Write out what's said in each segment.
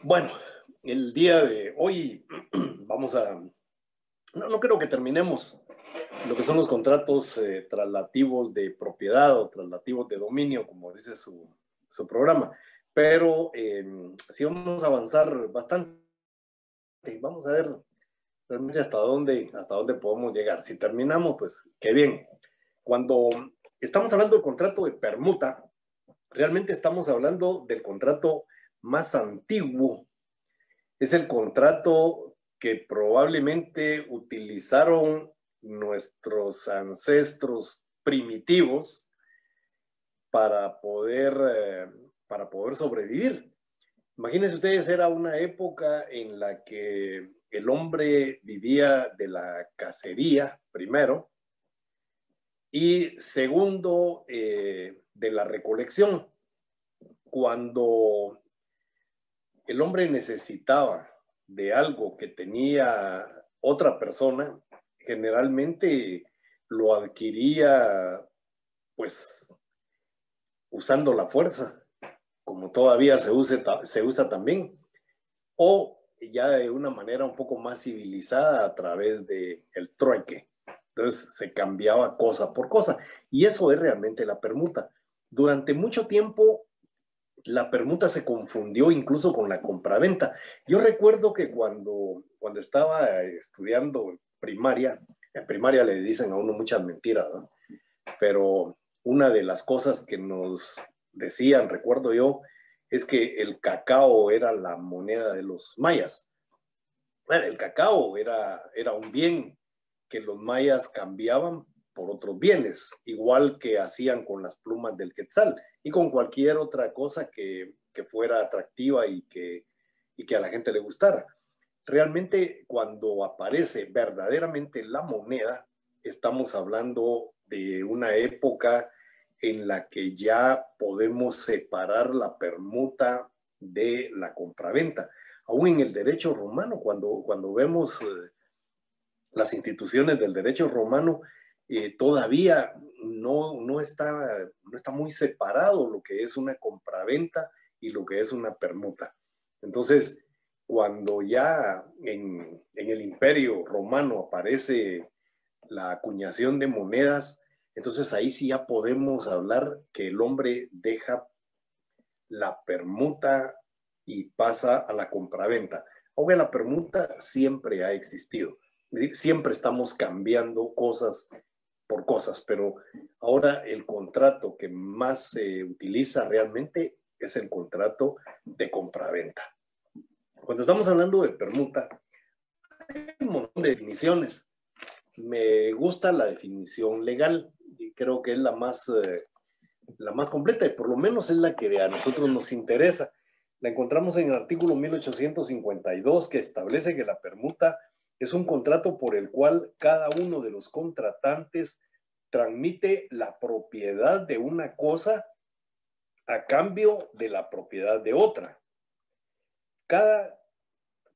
Bueno, el día de hoy vamos a... No creo que terminemos lo que son los contratos traslativos de propiedad o traslativos de dominio, como dice su programa, pero sí vamos a avanzar bastante. Vamos a ver realmente hasta dónde podemos llegar. Si terminamos, pues qué bien. Cuando estamos hablando del contrato de permuta, realmente estamos hablando del contrato más antiguo. Es el contrato que probablemente utilizaron nuestros ancestros primitivos para poder sobrevivir. Imagínense ustedes, era una época en la que el hombre vivía de la cacería, primero, y segundo, de la recolección. Cuando el hombre necesitaba de algo que tenía otra persona, generalmente lo adquiría pues usando la fuerza, como todavía se usa también, o ya de una manera un poco más civilizada a través del trueque. Entonces se cambiaba cosa por cosa, y eso es realmente la permuta. Durante mucho tiempo la permuta se confundió incluso con la compraventa. Yo recuerdo que cuando estaba estudiando primaria, en primaria le dicen a uno muchas mentiras, ¿no? Pero una de las cosas que nos decían, recuerdo yo, es que el cacao era la moneda de los mayas. Bueno, el cacao era un bien que los mayas cambiaban por otros bienes, igual que hacían con las plumas del quetzal y con cualquier otra cosa que fuera atractiva y que a la gente le gustara. Realmente, cuando aparece verdaderamente la moneda, estamos hablando de una época en la que ya podemos separar la permuta de la compraventa. Aún en el derecho romano, cuando vemos las instituciones del derecho romano, todavía no está muy separado lo que es una compraventa y lo que es una permuta. Entonces, cuando ya en el Imperio Romano aparece la acuñación de monedas, entonces ahí sí ya podemos hablar que el hombre deja la permuta y pasa a la compraventa. Aunque la permuta siempre ha existido. Es decir, siempre estamos cambiando cosas por cosas, pero ahora el contrato que más se utiliza realmente es el contrato de compraventa. Cuando estamos hablando de permuta, hay un montón de definiciones. Me gusta la definición legal y creo que es la más completa, y por lo menos es la que a nosotros nos interesa. La encontramos en el artículo 1852, que establece que la permuta es un contrato por el cual cada uno de los contratantes transmite la propiedad de una cosa a cambio de la propiedad de otra. Cada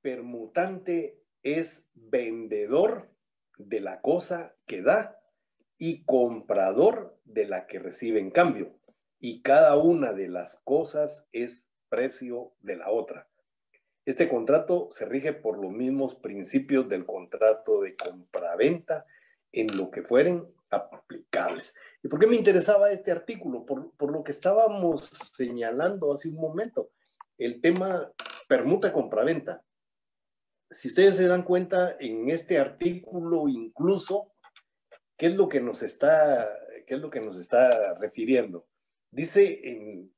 permutante es vendedor de la cosa que da y comprador de la que recibe en cambio. Y cada una de las cosas es precio de la otra. Este contrato se rige por los mismos principios del contrato de compraventa en lo que fueren aplicables. ¿Y por qué me interesaba este artículo? Por lo que estábamos señalando hace un momento, el tema permuta-compraventa. Si ustedes se dan cuenta, en este artículo incluso, ¿qué es lo que nos está refiriendo? Dice,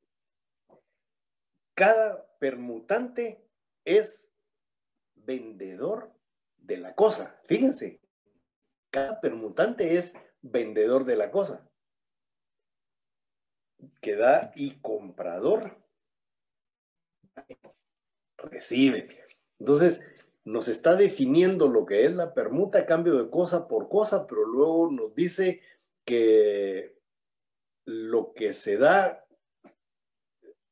cada permutante es vendedor de la cosa. Fíjense, cada permutante es vendedor de la cosa que da y comprador recibe. Entonces, nos está definiendo lo que es la permuta a cambio de cosa por cosa, pero luego nos dice que lo que se da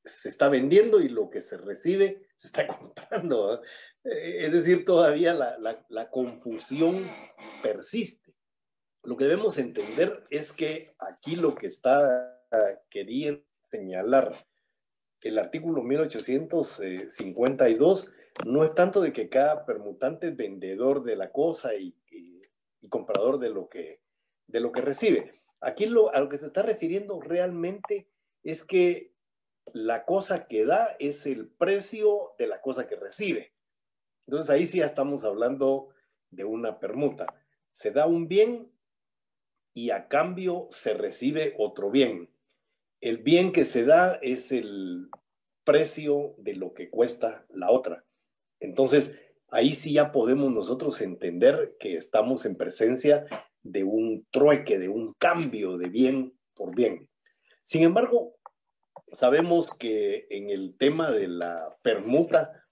se está vendiendo y lo que se recibe se está comprando, ¿no? Es decir, todavía la confusión persiste. Lo que debemos entender es que aquí lo que está queriendo señalar el artículo 1852 no es tanto de que cada permutante es vendedor de la cosa y comprador de lo que recibe. Aquí a lo que se está refiriendo realmente es que la cosa que da es el precio de la cosa que recibe. Entonces ahí sí ya estamos hablando de una permuta. Se da un bien y a cambio se recibe otro bien. El bien que se da es el precio de lo que cuesta la otra. Entonces, ahí sí ya podemos nosotros entender que estamos en presencia de un trueque, de un cambio de bien por bien. Sin embargo, sabemos que en el tema de la permuta,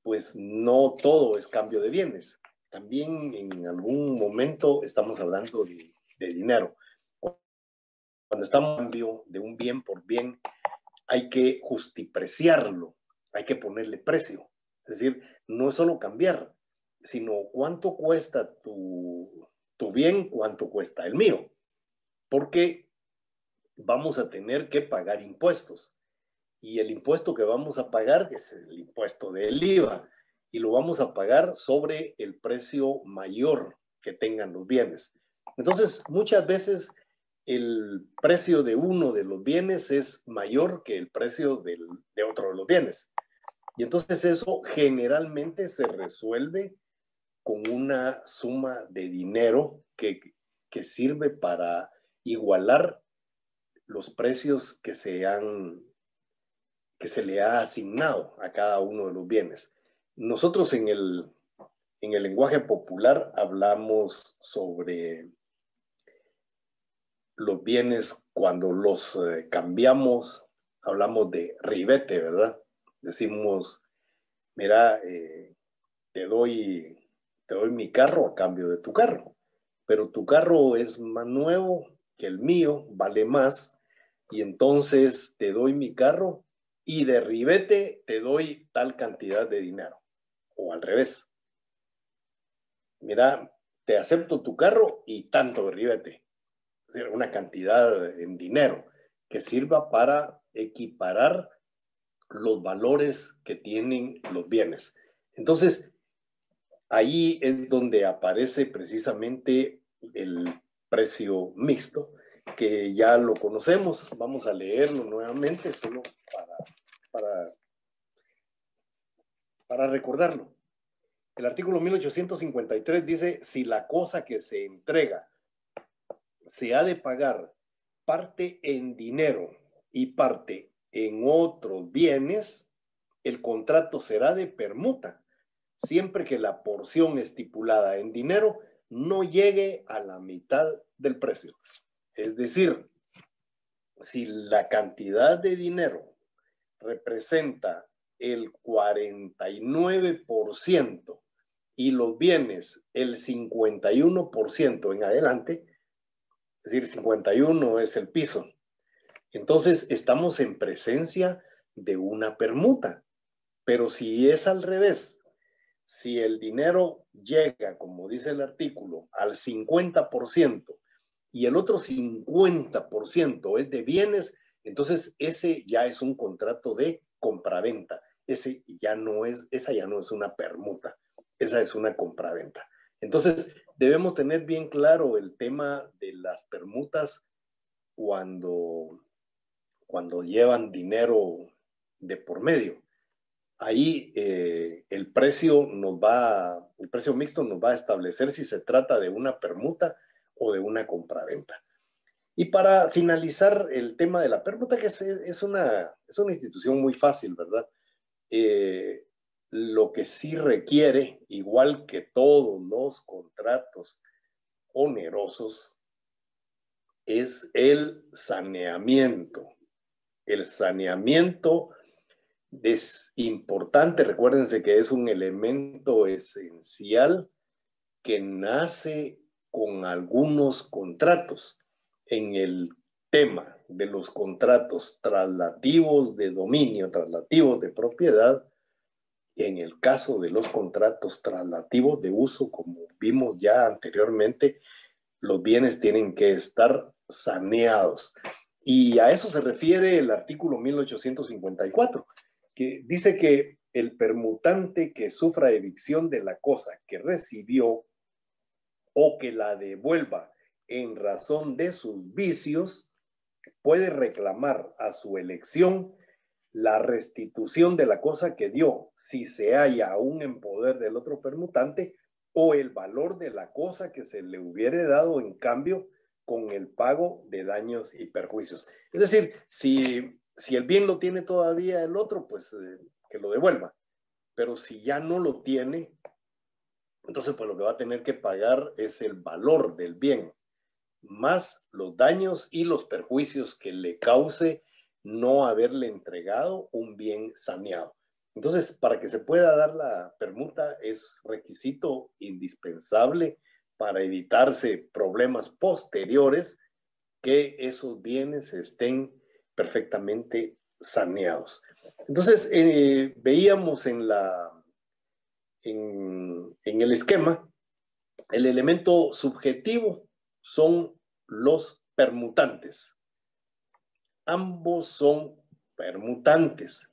pues no todo es cambio de bienes. También en algún momento estamos hablando de dinero. Cuando estamos en cambio de un bien por bien, hay que justipreciarlo, hay que ponerle precio. Es decir, no es solo cambiar, sino cuánto cuesta tu bien, cuánto cuesta el mío. Porque vamos a tener que pagar impuestos. Y el impuesto que vamos a pagar es el impuesto del IVA. Y lo vamos a pagar sobre el precio mayor que tengan los bienes. Entonces, muchas veces el precio de uno de los bienes es mayor que el precio de otro de los bienes. Y entonces eso generalmente se resuelve con una suma de dinero que sirve para igualar los precios que se le ha asignado a cada uno de los bienes. Nosotros en el lenguaje popular hablamos sobre los bienes cuando los cambiamos, hablamos de ribete, ¿verdad? Decimos, mira, te doy mi carro a cambio de tu carro, pero tu carro es más nuevo que el mío, vale más, y entonces te doy mi carro y de ribete te doy tal cantidad de dinero, o al revés. Mira, te acepto tu carro y tanto de ribete, es decir, una cantidad en dinero que sirva para equiparar los valores que tienen los bienes. Entonces, ahí es donde aparece precisamente el precio mixto, que ya lo conocemos. Vamos a leerlo nuevamente solo para recordarlo. El artículo 1853 dice, si la cosa que se entrega se ha de pagar parte en dinero y parte en otros bienes, el contrato será de permuta, siempre que la porción estipulada en dinero no llegue a la mitad del precio. Es decir, si la cantidad de dinero representa el 49% y los bienes el 51% en adelante, es decir, 51 es el piso, entonces estamos en presencia de una permuta. Pero si es al revés, si el dinero llega, como dice el artículo, al 50% y el otro 50% es de bienes, entonces ese ya es un contrato de compraventa. Esa ya no es una permuta, esa es una compraventa. Entonces debemos tener bien claro el tema de las permutas cuando llevan dinero de por medio. Ahí el precio mixto nos va a establecer si se trata de una permuta o de una compraventa. Y para finalizar el tema de la permuta, que es una institución muy fácil, ¿verdad? Lo que sí requiere, igual que todos los contratos onerosos, es el saneamiento. El saneamiento es importante, recuérdense que es un elemento esencial que nace con algunos contratos. En el tema de los contratos traslativos de dominio, traslativos de propiedad, en el caso de los contratos traslativos de uso, como vimos ya anteriormente, los bienes tienen que estar saneados. Y a eso se refiere el artículo 1854, que dice que el permutante que sufra evicción de la cosa que recibió o que la devuelva en razón de sus vicios, puede reclamar a su elección la restitución de la cosa que dio, si se halla aún en poder del otro permutante, o el valor de la cosa que se le hubiere dado en cambio con el pago de daños y perjuicios. Es decir, si el bien lo tiene todavía el otro, pues que lo devuelva. Pero si ya no lo tiene, entonces pues lo que va a tener que pagar es el valor del bien, más los daños y los perjuicios que le cause no haberle entregado un bien saneado. Entonces, para que se pueda dar la permuta es requisito indispensable para evitarse problemas posteriores que esos bienes estén perfectamente saneados. Entonces, veíamos en el esquema, el elemento subjetivo son los permutantes. Ambos son permutantes.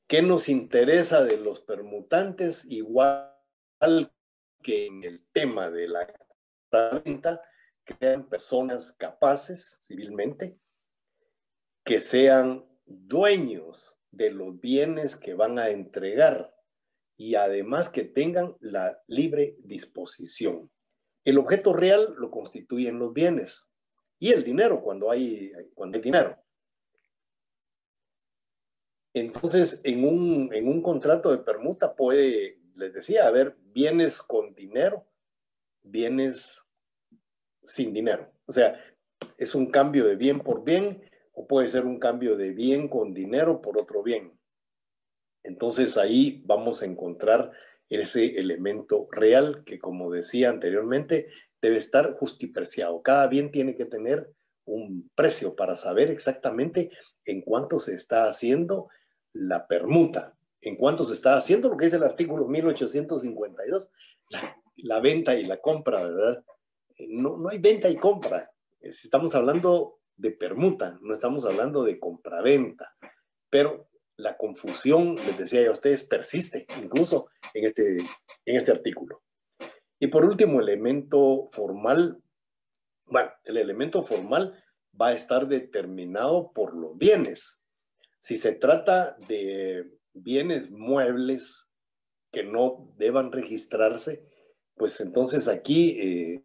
¿Qué nos interesa de los permutantes? Igual que en el tema de la venta, que sean personas capaces civilmente, que sean dueños de los bienes que van a entregar y además que tengan la libre disposición. El objeto real lo constituyen los bienes y el dinero cuando hay dinero. Entonces, en un contrato de permuta puede, les decía, haber bienes con dinero, bienes sin dinero. O sea, es un cambio de bien por bien o puede ser un cambio de bien con dinero por otro bien. Entonces ahí vamos a encontrar ese elemento real que, como decía anteriormente, debe estar justipreciado. Cada bien tiene que tener un precio para saber exactamente en cuánto se está haciendo la permuta, en cuánto se está haciendo lo que dice el artículo 1852, la venta y la compra, ¿verdad? No hay venta y compra. Estamos hablando de permuta, no estamos hablando de compraventa, pero la confusión, les decía yo a ustedes, persiste incluso en este artículo. Y por último, elemento formal. Bueno, el elemento formal va a estar determinado por los bienes. Si se trata de bienes muebles que no deban registrarse, pues entonces aquí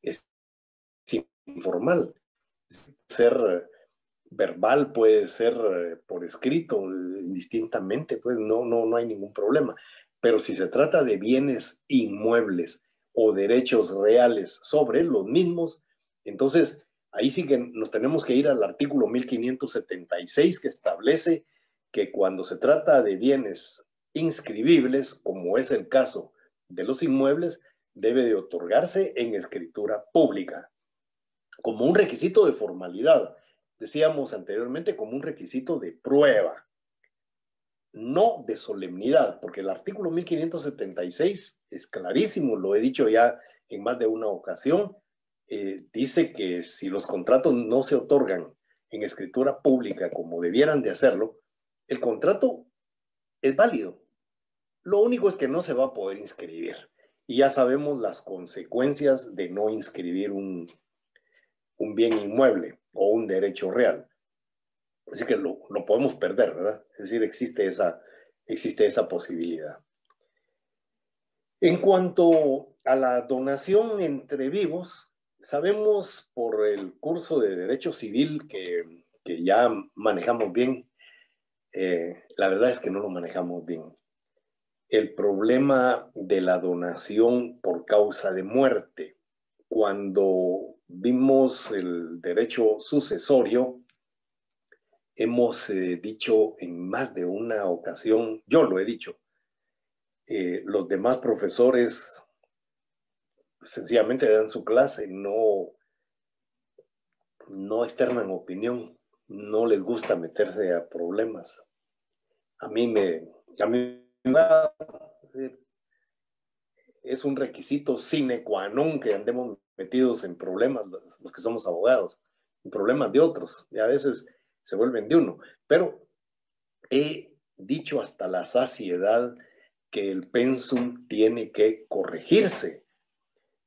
es informal. Ser verbal, puede ser por escrito, indistintamente, pues no hay ningún problema. Pero si se trata de bienes inmuebles o derechos reales sobre los mismos, entonces ahí sí que nos tenemos que ir al artículo 1576 que establece que cuando se trata de bienes inscribibles, como es el caso de los inmuebles, debe de otorgarse en escritura pública como un requisito de formalidad. Decíamos anteriormente, como un requisito de prueba, no de solemnidad, porque el artículo 1576 es clarísimo, lo he dicho ya en más de una ocasión, dice que si los contratos no se otorgan en escritura pública como debieran de hacerlo, el contrato es válido. Lo único es que no se va a poder inscribir. Y ya sabemos las consecuencias de no inscribir un bien inmueble o un derecho real. Así que lo podemos perder, ¿verdad? Es decir, existe esa posibilidad. En cuanto a la donación entre vivos, sabemos por el curso de Derecho Civil que ya manejamos bien. La verdad es que no lo manejamos bien. El problema de la donación por causa de muerte. Cuando vimos el derecho sucesorio, hemos dicho en más de una ocasión, yo lo he dicho, los demás profesores sencillamente dan su clase, no externan opinión, no les gusta meterse a problemas. A mí es un requisito sine qua non que andemos metidos en problemas los que somos abogados. problemas de otros, y a veces se vuelven de uno. Pero he dicho hasta la saciedad que el pensum tiene que corregirse.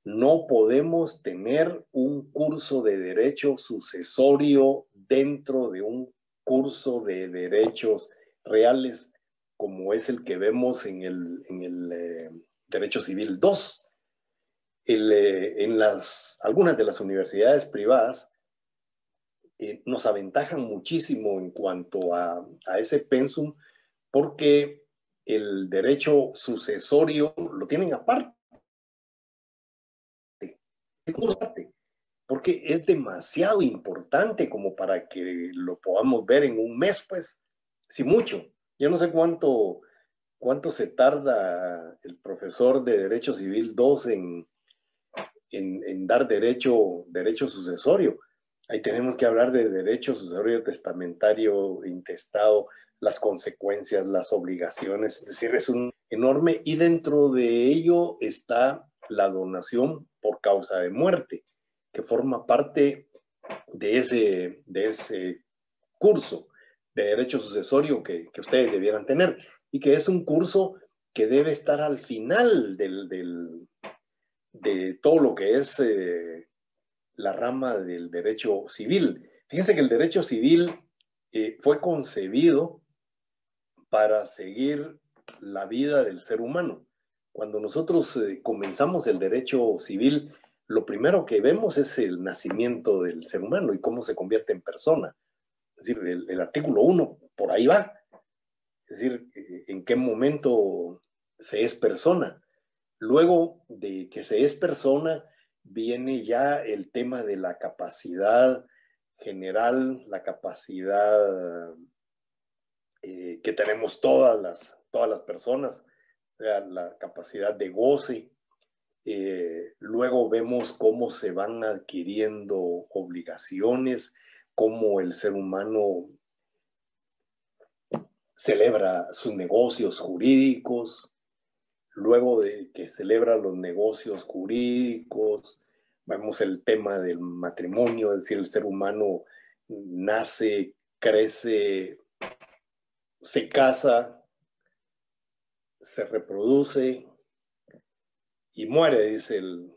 No podemos tener un curso de derecho sucesorio dentro de un curso de derechos reales como es el que vemos en el Derecho Civil 2. En algunas de las universidades privadas nos aventajan muchísimo en cuanto a ese pensum porque el derecho sucesorio lo tienen aparte, porque es demasiado importante como para que lo podamos ver en un mes, pues, si mucho. Yo no sé cuánto se tarda el profesor de Derecho Civil 2 en dar derecho sucesorio. Ahí tenemos que hablar de derecho sucesorio testamentario, intestado, las consecuencias, las obligaciones, es decir, es un enorme, y dentro de ello está la donación por causa de muerte, que forma parte de ese curso de derecho sucesorio que ustedes debieran tener, y que es un curso que debe estar al final de todo lo que es la rama del derecho civil. Fíjense que el derecho civil fue concebido para seguir la vida del ser humano. Cuando nosotros comenzamos el derecho civil, lo primero que vemos es el nacimiento del ser humano y cómo se convierte en persona. Es decir, el artículo 1 por ahí va. Es decir, en qué momento se es persona. Luego de que se es persona, viene ya el tema de la capacidad general, la capacidad que tenemos todas las personas, o sea, la capacidad de goce. Luego vemos cómo se van adquiriendo obligaciones, cómo el ser humano celebra sus negocios jurídicos. Luego de que celebra los negocios jurídicos, vemos el tema del matrimonio, es decir, el ser humano nace, crece, se casa, se reproduce y muere,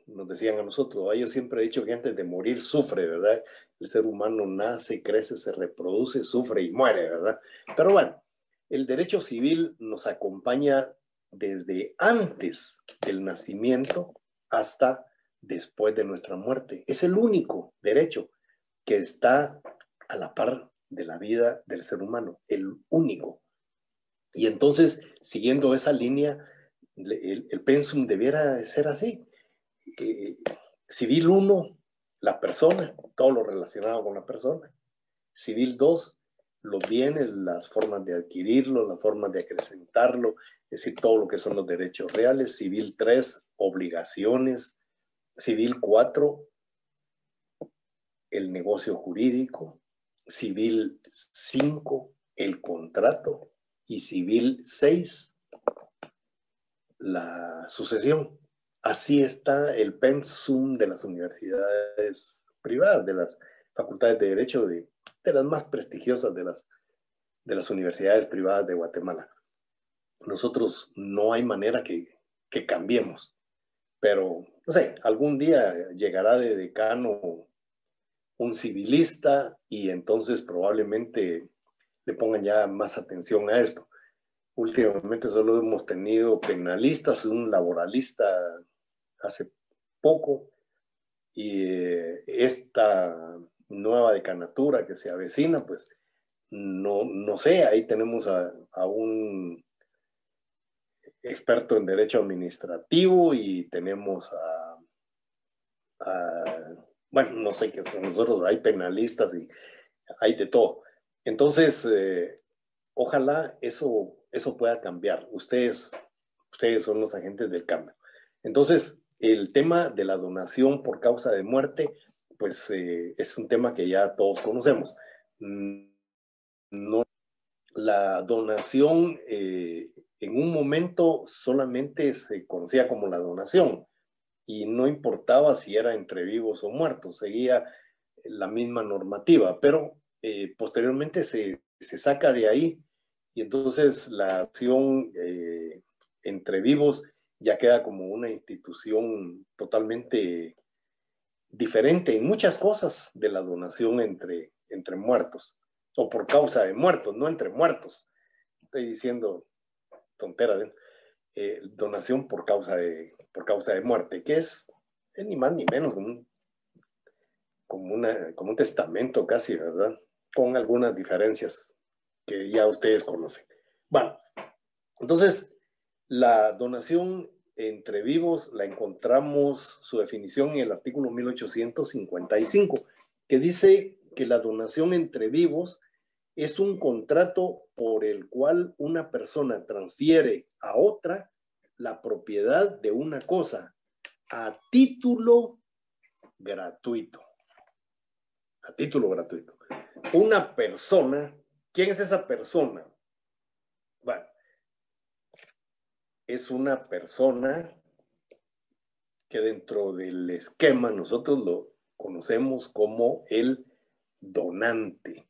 nos decían a nosotros. Yo siempre he dicho que antes de morir sufre, ¿verdad? El ser humano nace, crece, se reproduce, sufre y muere, ¿verdad? Pero bueno, el derecho civil nos acompaña desde antes del nacimiento hasta después de nuestra muerte. Es el único derecho que está a la par de la vida del ser humano, el único. Y entonces, siguiendo esa línea, el pensum debiera ser así. Eh, Civil 1, la persona, todo lo relacionado con la persona. Civil 2, los bienes, las formas de adquirirlo, las formas de acrecentarlo, es decir, todo lo que son los derechos reales. Civil 3, obligaciones. Civil 4, el negocio jurídico. Civil 5, el contrato. Y civil 6, la sucesión. Así está el pensum de las universidades privadas, de las facultades de Derecho, de las más prestigiosas de las universidades privadas de Guatemala. Nosotros no hay manera que cambiemos, pero no sé, algún día llegará de decano un civilista y entonces probablemente le pongan ya más atención a esto. Últimamente solo hemos tenido penalistas, un laboralista hace poco, y esta nueva decanatura que se avecina, pues no sé, ahí tenemos a un experto en derecho administrativo y tenemos bueno, no sé qué son nosotros, hay penalistas y hay de todo. Entonces, ojalá eso pueda cambiar. Ustedes son los agentes del cambio. Entonces, el tema de la donación por causa de muerte, pues es un tema que ya todos conocemos. No, la donación en un momento solamente se conocía como la donación y no importaba si era entre vivos o muertos, seguía la misma normativa, pero posteriormente se saca de ahí y entonces la acción entre vivos ya queda como una institución totalmente diferente en muchas cosas de la donación entre muertos, o por causa de muertos, no entre muertos. Estoy diciendo tonteras, donación por causa de muerte, que es ni más ni menos como un testamento casi, ¿verdad? Con algunas diferencias que ya ustedes conocen. Bueno, entonces la donación entre vivos la encontramos su definición en el artículo 1855, que dice que la donación entre vivos es un contrato por el cual una persona transfiere a otra la propiedad de una cosa a título gratuito. A título gratuito. Una persona, ¿quién es esa persona? Bueno, es una persona que dentro del esquema nosotros lo conocemos como el donante.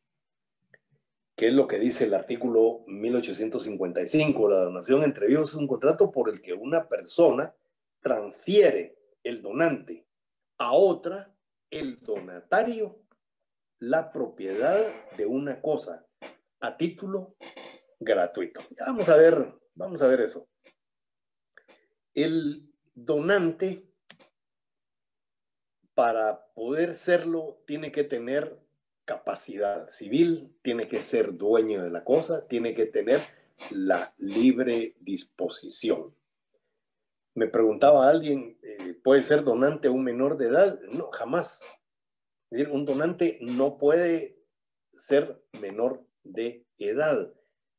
¿Qué es lo que dice el artículo 1855? La donación entre vivos es un contrato por el que una persona transfiere, el donante, a otra, el donatario, la propiedad de una cosa a título gratuito. Ya vamos a ver eso. El donante, para poder serlo, tiene que tener capacidad civil, tiene que ser dueño de la cosa, tiene que tener la libre disposición. Me preguntaba alguien, ¿puede ser donante un menor de edad? No, jamás. Es decir, un donante no puede ser menor de edad,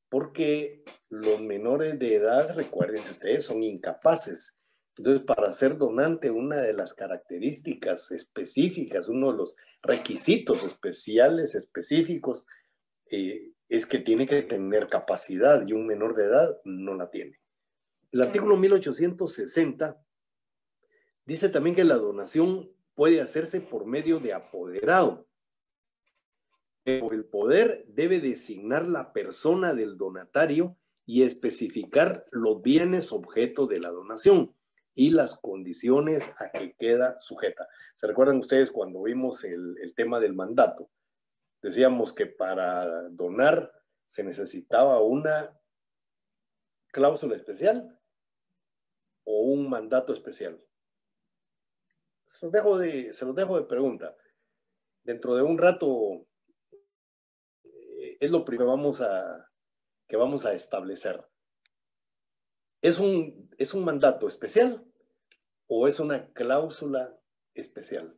porque los menores de edad, recuerden ustedes, son incapaces. Entonces, para ser donante, una de las características específicas, uno de los requisitos especiales, específicos, es que tiene que tener capacidad y un menor de edad no la tiene. El artículo 1860 dice también que la donación puede hacerse por medio de apoderado. Pero el poder debe designar la persona del donatario y especificar los bienes objeto de la donación y las condiciones a que queda sujeta. ¿Se recuerdan ustedes cuando vimos el tema del mandato? Decíamos que para donar se necesitaba una cláusula especial o un mandato especial. Se los dejo de pregunta. Dentro de un rato es lo primero que vamos a establecer. ¿Es un mandato especial o es una cláusula especial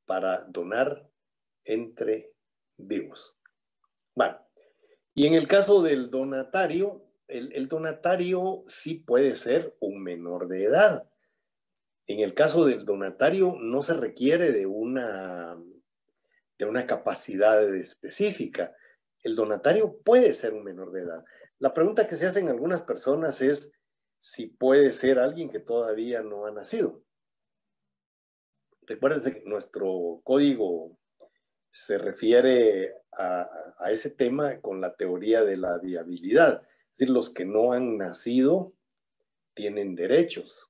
para donar entre vivos? Bueno, y en el caso del donatario, el donatario sí puede ser un menor de edad. En el caso del donatario no se requiere de una capacidad específica. El donatario puede ser un menor de edad. La pregunta que se hacen algunas personas es si puede ser alguien que todavía no ha nacido. Recuérdense que nuestro código se refiere a ese tema con la teoría de la viabilidad. Es decir, los que no han nacido tienen derechos.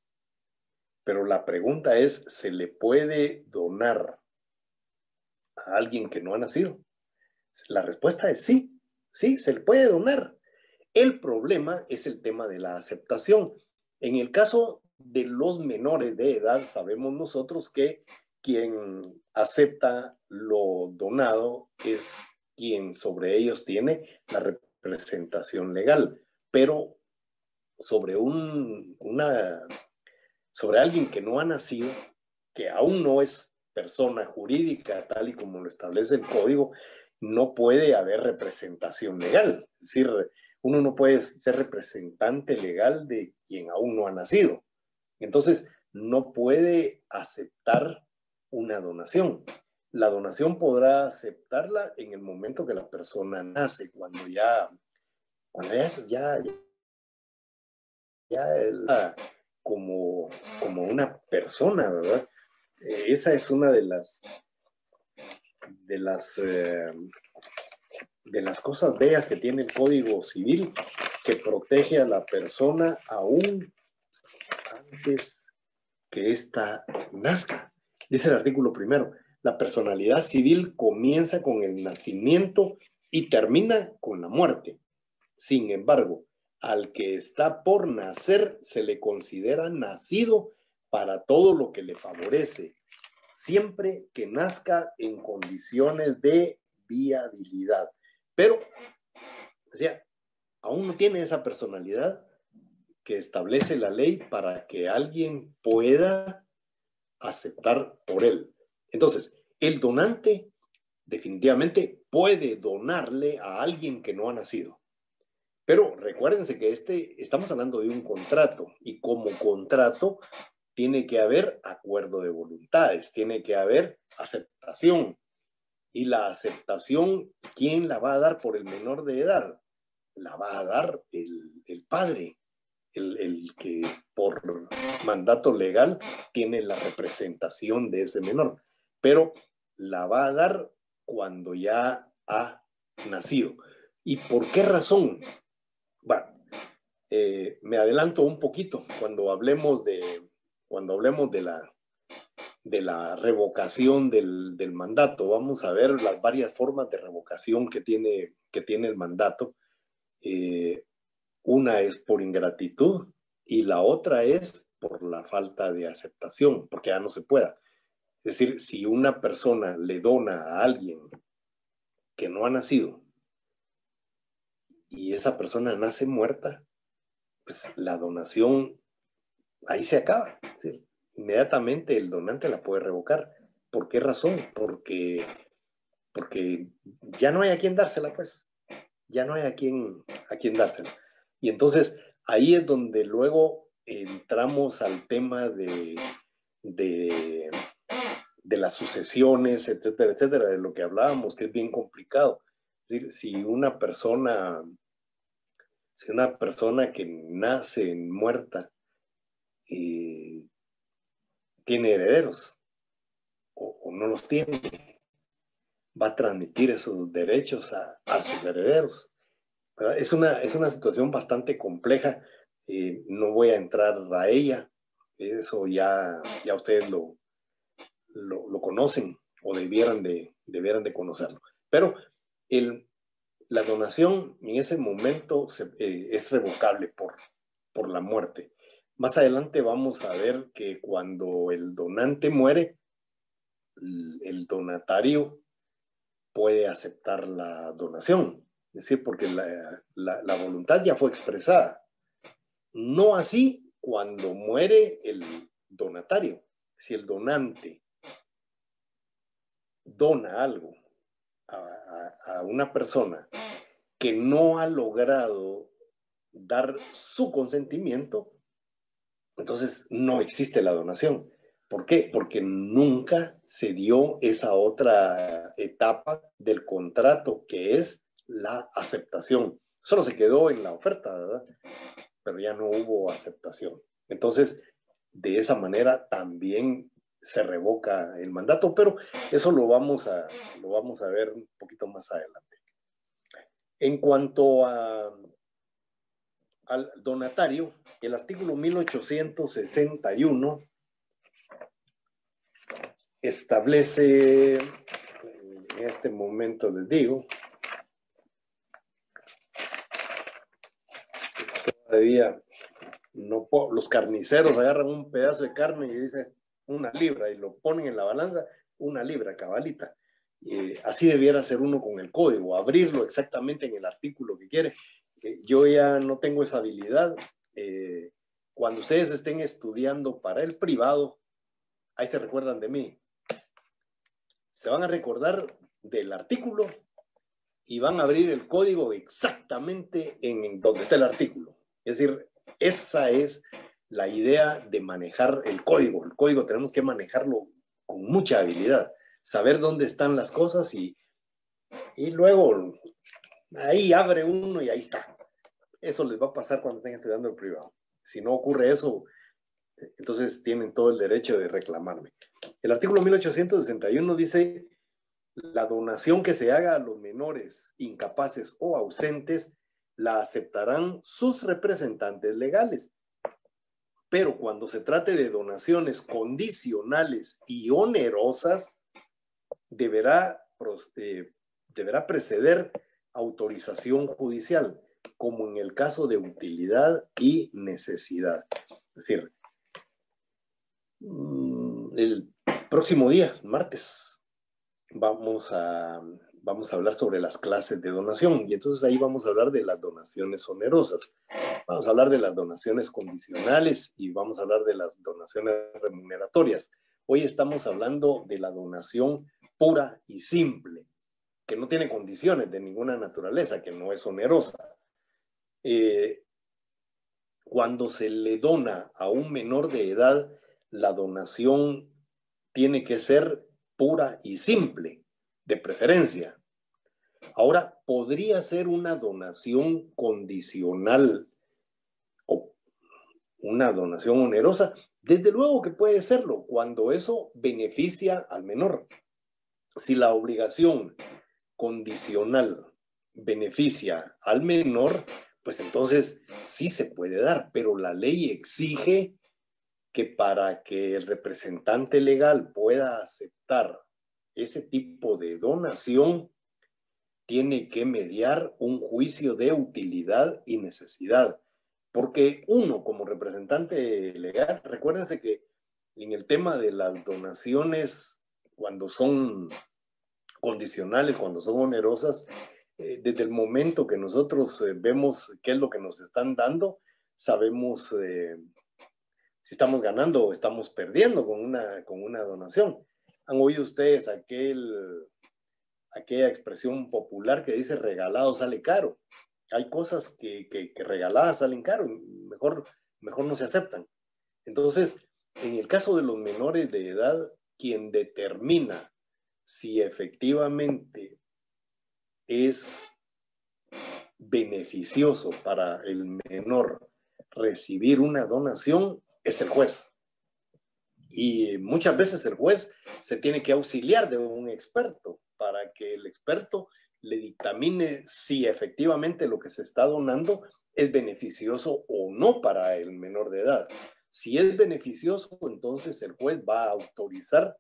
Pero la pregunta es, ¿se le puede donar a alguien que no ha nacido? La respuesta es sí, sí, se le puede donar. El problema es el tema de la aceptación. En el caso de los menores de edad, sabemos nosotros que quien acepta lo donado es quien sobre ellos tiene la representación legal, pero sobre sobre alguien que no ha nacido, que aún no es persona jurídica tal y como lo establece el código, no puede haber representación legal. Es decir, uno no puede ser representante legal de quien aún no ha nacido. Entonces, no puede aceptar una donación. La donación podrá aceptarla en el momento que la persona nace, cuando ya es como una persona, ¿verdad? Esa es una de las de las cosas bellas que tiene el Código Civil, que protege a la persona aún antes que ésta nazca. Dice el artículo primero, la personalidad civil comienza con el nacimiento y termina con la muerte. Sin embargo, al que está por nacer se le considera nacido para todo lo que le favorece, siempre que nazca en condiciones de viabilidad. Pero, o sea, aún no tiene esa personalidad que establece la ley para que alguien pueda aceptar por él. Entonces, el donante definitivamente puede donarle a alguien que no ha nacido. Pero recuérdense que estamos hablando de un contrato y como contrato tiene que haber acuerdo de voluntades, tiene que haber aceptación. Y la aceptación, ¿quién la va a dar por el menor de edad? La va a dar el padre, el que por mandato legal tiene la representación de ese menor. Pero la va a dar cuando ya ha nacido. ¿Y por qué razón? Bueno, me adelanto un poquito cuando hablemos de la revocación del mandato. Vamos a ver las varias formas de revocación que tiene el mandato. Una es por ingratitud y la otra es por la falta de aceptación, porque ya no se pueda. Es decir, si una persona le dona a alguien que no ha nacido y esa persona nace muerta, pues la donación ahí se acaba. Es decir, inmediatamente el donante la puede revocar. ¿Por qué razón? Porque ya no hay a quien dársela, pues. Ya no hay a quien dársela. Y entonces ahí es donde luego entramos al tema de las sucesiones, etcétera, etcétera, de lo que hablábamos, que es bien complicado. Es decir, si una persona que nace muerta tiene herederos o no los tiene, va a transmitir esos derechos a sus herederos. ¿Verdad? Es una situación bastante compleja, no voy a entrar a ella, eso ya ustedes lo conocen o debieran de conocerlo. Pero la donación en ese momento es revocable por la muerte. Más adelante vamos a ver que cuando el donante muere, el donatario puede aceptar la donación, es decir, porque la voluntad ya fue expresada. No así cuando muere el donatario. Si el donante dona algo a una persona que no ha logrado dar su consentimiento, entonces no existe la donación. ¿Por qué? Porque nunca se dio esa otra etapa del contrato, que es la aceptación. Solo se quedó en la oferta, ¿verdad? Pero ya no hubo aceptación. Entonces, de esa manera también se revoca el mandato, pero eso lo vamos a ver un poquito más adelante. En cuanto al donatario, el artículo 1861 establece, en este momento les digo, todavía no, los carniceros agarran un pedazo de carne y dicen 1 libra y lo ponen en la balanza, 1 libra, cabalita. Así debiera ser uno con el código, abrirlo exactamente en el artículo que quiere. Yo ya no tengo esa habilidad. Cuando ustedes estén estudiando para el privado, ahí se recuerdan de mí. Se van a recordar del artículo y van a abrir el código exactamente en donde está el artículo. Es decir, esa es la idea de manejar el código. El código tenemos que manejarlo con mucha habilidad, saber dónde están las cosas y luego ahí abre uno y ahí está. Eso les va a pasar cuando estén estudiando el privado. Si no ocurre eso, entonces tienen todo el derecho de reclamarme. El artículo 1861 dice La donación que se haga a los menores incapaces o ausentes la aceptarán sus representantes legales. Pero cuando se trate de donaciones condicionales y onerosas, deberá preceder autorización judicial, como en el caso de utilidad y necesidad. Es decir, el próximo día, martes, vamos a hablar sobre las clases de donación, y entonces ahí vamos a hablar de las donaciones onerosas, vamos a hablar de las donaciones condicionales y vamos a hablar de las donaciones remuneratorias. Hoy estamos hablando de la donación pura y simple, que no tiene condiciones de ninguna naturaleza, que no es onerosa. Cuando se le dona a un menor de edad, la donación tiene que ser pura y simple, de preferencia. Ahora, podría ser una donación condicional o una donación onerosa. Desde luego que puede serlo, cuando eso beneficia al menor. Si la obligación condicional beneficia al menor, pues entonces sí se puede dar, pero la ley exige que para que el representante legal pueda aceptar ese tipo de donación, tiene que mediar un juicio de utilidad y necesidad. Porque uno, como representante legal, recuérdense que en el tema de las donaciones, cuando son condicionales, cuando son onerosas, desde el momento que nosotros vemos qué es lo que nos están dando, sabemos si estamos ganando o estamos perdiendo con una donación. ¿Han oído ustedes aquella expresión popular que dice regalado sale caro? Hay cosas que regaladas salen caro, mejor no se aceptan. Entonces, en el caso de los menores de edad, quien determina si efectivamente es beneficioso para el menor recibir una donación es el juez. Y muchas veces el juez se tiene que auxiliar de un experto para que el experto le dictamine si efectivamente lo que se está donando es beneficioso o no para el menor de edad. Si es beneficioso, entonces el juez va a autorizar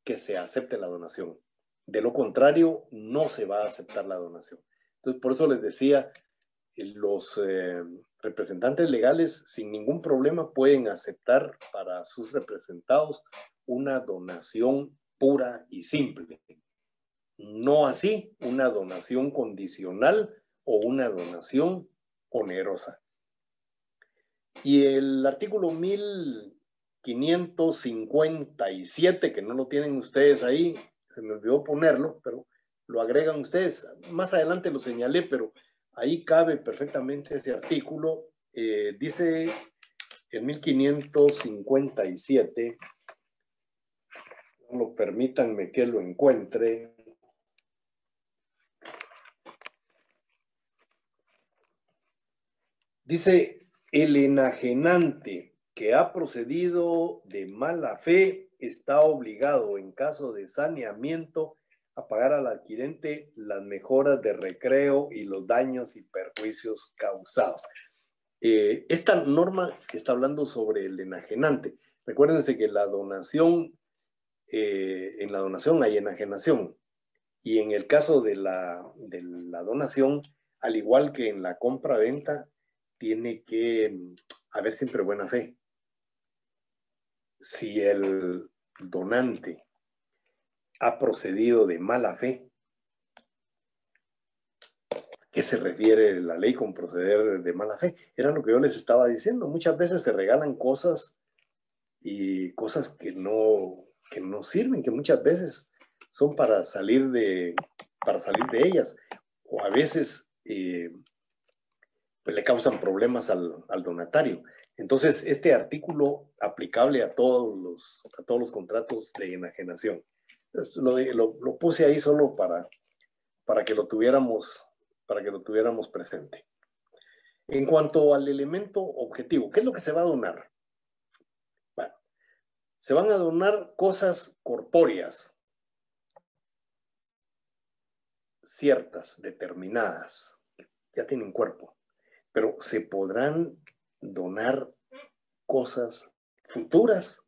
que se acepte la donación. De lo contrario, no se va a aceptar la donación. Entonces, por eso les decía, los representantes legales sin ningún problema pueden aceptar para sus representados una donación pura y simple. No así una donación condicional o una donación onerosa. Y el artículo 1557, que no lo tienen ustedes ahí, se me olvidó ponerlo, pero lo agregan ustedes. Más adelante lo señalé, pero ahí cabe perfectamente ese artículo. Dice el 1557, no permítanme que lo encuentre. Dice, el enajenante que ha procedido de mala fe está obligado, en caso de saneamiento, a pagar al adquirente las mejoras de recreo y los daños y perjuicios causados. Esta norma está hablando sobre el enajenante. Recuérdense que la donación, en la donación hay enajenación. Y en el caso de la donación, al igual que en la compra-venta, tiene que haber siempre buena fe. Si el donante ha procedido de mala fe, ¿qué se refiere la ley con proceder de mala fe? Era lo que yo les estaba diciendo. Muchas veces se regalan cosas y cosas que no sirven, que muchas veces son para salir de ellas, o a veces pues le causan problemas al donatario. Entonces, este artículo aplicable a todos los contratos de enajenación. Entonces, lo puse ahí solo para que lo tuviéramos presente. En cuanto al elemento objetivo, ¿qué es lo que se va a donar? Bueno, se van a donar cosas corpóreas, ciertas, determinadas, ya tienen cuerpo, pero se podrán donar cosas futuras.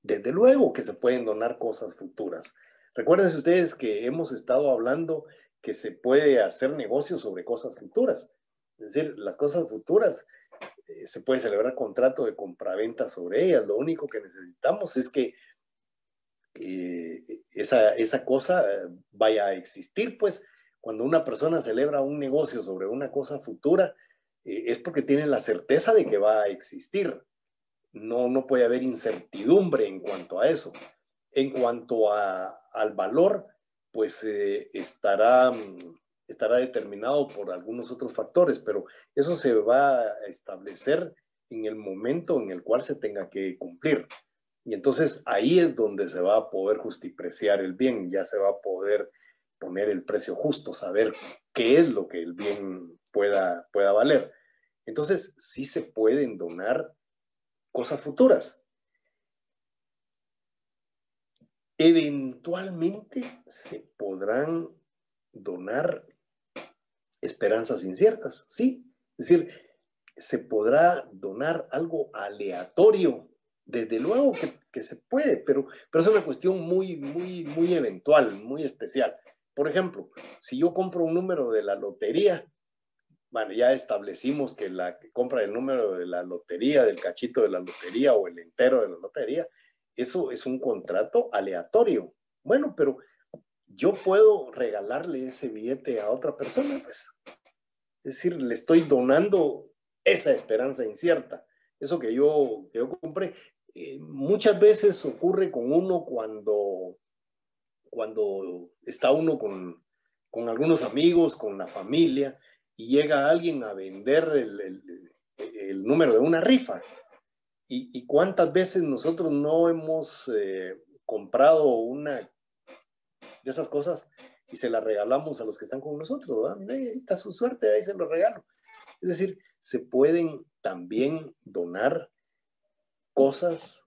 Desde luego que se pueden donar cosas futuras. Recuerden ustedes que hemos estado hablando que se puede hacer negocios sobre cosas futuras. Es decir, las cosas futuras, se puede celebrar contrato de compraventa sobre ellas. Lo único que necesitamos es que esa cosa vaya a existir. Pues cuando una persona celebra un negocio sobre una cosa futura, es porque tiene la certeza de que va a existir. No puede haber incertidumbre en cuanto a eso. En cuanto al valor, pues estará determinado por algunos otros factores, pero eso se va a establecer en el momento en el cual se tenga que cumplir. Y entonces ahí es donde se va a poder justipreciar el bien, ya se va a poder poner el precio justo, saber qué es lo que el bien pueda valer. Entonces sí se pueden donar cosas futuras. Eventualmente se podrán donar esperanzas inciertas, ¿sí? Es decir, se podrá donar algo aleatorio. Desde luego que se puede, pero es una cuestión muy eventual, muy especial. Por ejemplo, si yo compro un número de la lotería, bueno, ya establecimos que la compra del número de la lotería, del cachito de la lotería o el entero de la lotería, eso es un contrato aleatorio. Bueno, pero yo puedo regalarle ese billete a otra persona, pues. Es decir, le estoy donando esa esperanza incierta. Eso que yo compré. Muchas veces ocurre con uno cuando está uno con algunos amigos, con la familia, y llega alguien a vender el número de una rifa. Y cuántas veces nosotros no hemos comprado una de esas cosas y se la regalamos a los que están con nosotros, ¿verdad? Mira, ahí está su suerte, ahí se lo regalo. Es decir, se pueden también donar cosas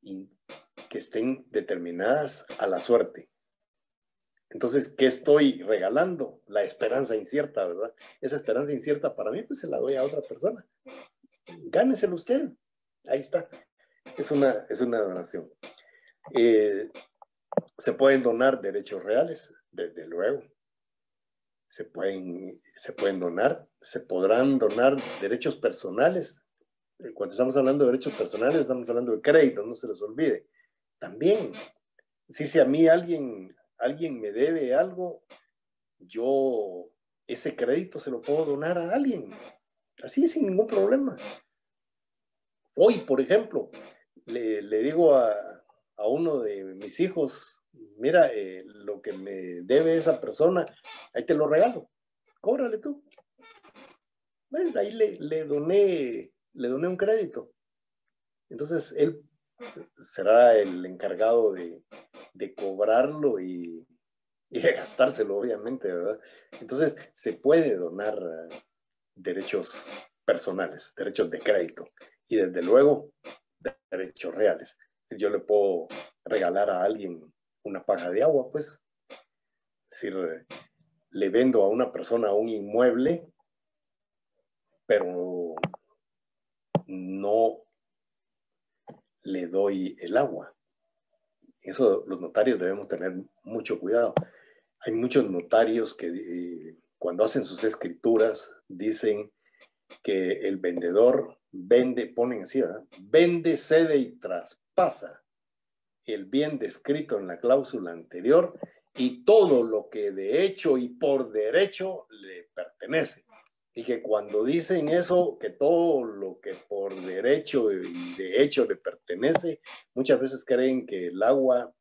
que estén determinadas a la suerte. Entonces, ¿qué estoy regalando? La esperanza incierta, ¿verdad? Esa esperanza incierta para mí, pues se la doy a otra persona. Gáneselo usted. Ahí está. Es una donación. Se pueden donar derechos reales, desde luego. Se pueden donar, se podrán donar derechos personales. Cuando estamos hablando de derechos personales, estamos hablando de crédito, no se les olvide. También, si a mí alguien me debe algo, yo ese crédito se lo puedo donar a alguien, así sin ningún problema. Hoy, por ejemplo, le digo a uno de mis hijos, mira, lo que me debe esa persona, ahí te lo regalo, cóbrale tú. Bueno, ahí le doné un crédito. Entonces, él será el encargado de cobrarlo y de gastárselo, obviamente, ¿verdad? Entonces, se puede donar derechos personales, derechos de crédito y desde luego derechos reales. Yo le puedo regalar a alguien una paja de agua, pues. Es decir, le vendo a una persona un inmueble, pero no le doy el agua. Eso los notarios debemos tener mucho cuidado. Hay muchos notarios que cuando hacen sus escrituras dicen que el vendedor vende, ponen así, ¿verdad? Vende, cede y traspasa el bien descrito en la cláusula anterior y todo lo que de hecho y por derecho le pertenece. Y que cuando dicen eso, que todo lo que por derecho y de hecho le pertenece, muchas veces creen que el agua